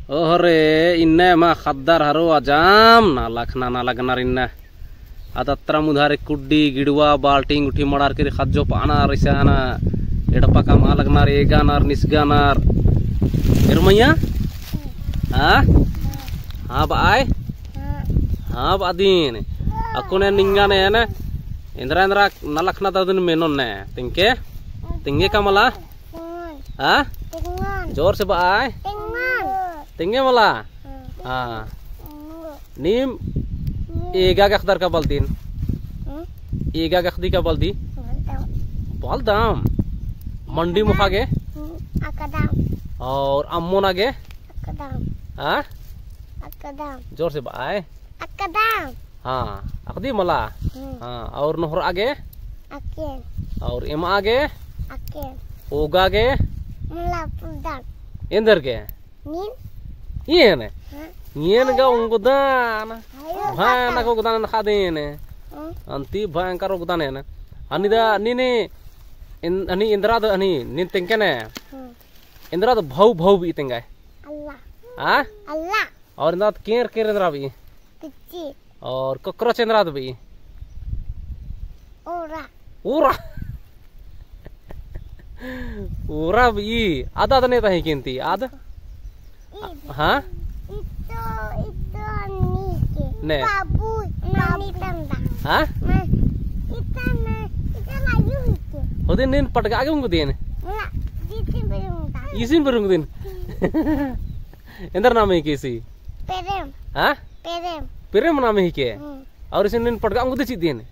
Ohre inna ma khaddar haro ajam na lagnar inna adatra mudhare kuddi gidwa balting uthi madar kiri khadjo pana risana edapa kam alagnar eganar nisganar irmaya ha ha baai ha badin akune ningane ne indra nalakna dadun menon ne tingge kamala ha जोर से bye तिंगे मला हाँ नीम एगा गखदर का बल्दीन एगा गखदी का बल्दी बलदाम मंडी मुखागे और अम्मोन आगे हाँ जोर से बाय हाँ अकदी मला हाँ और नहर आगे और एमा आगे ओगा आगे इंदर के ये ने का उंगुदान भाना को गुदान खादेने अंति भयंकर गुदान है ना अनिदा नीने अनि इंद्रा द अनि निन तिंके ने इंद्रा द भौ भी तिंगा अल्लाह हां अल्लाह और इंद्रा केर इंद्रा भी किच्ची और कॉकरोच इंद्रा भी ओरा ऊरा भी आधा तो नहीं था किंती आधा हाँ ने हाँ होते नीन पटका आगे उनको दिए ने इसी पर उनको दिन इंदर नाम है किसी पेरेम हाँ पेरेम नाम है क्या और इसे नीन पटका उनको दे दिए ने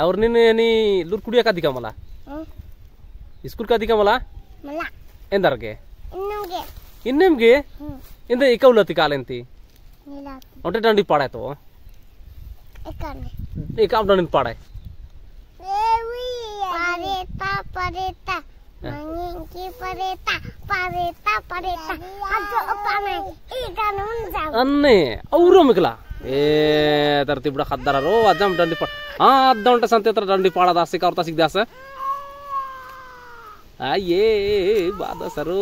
और नीन यानी लुरकुड़िया का दिखा मला स्कूल का दिखा मला इंदर के इन्नेम के इंदर इकौलती कालेंती ओटे डंडी पड़े तो एक आप डंडी पड़े परेता मंगी परेता अन्ने औरो मिकला ए तरती बड़ा खद्दार रो आजम डंडी पड़ हाँ आधा घंटा संते तर डंडी पड़ा दासे का औरता सीख दासे ये बादा सरो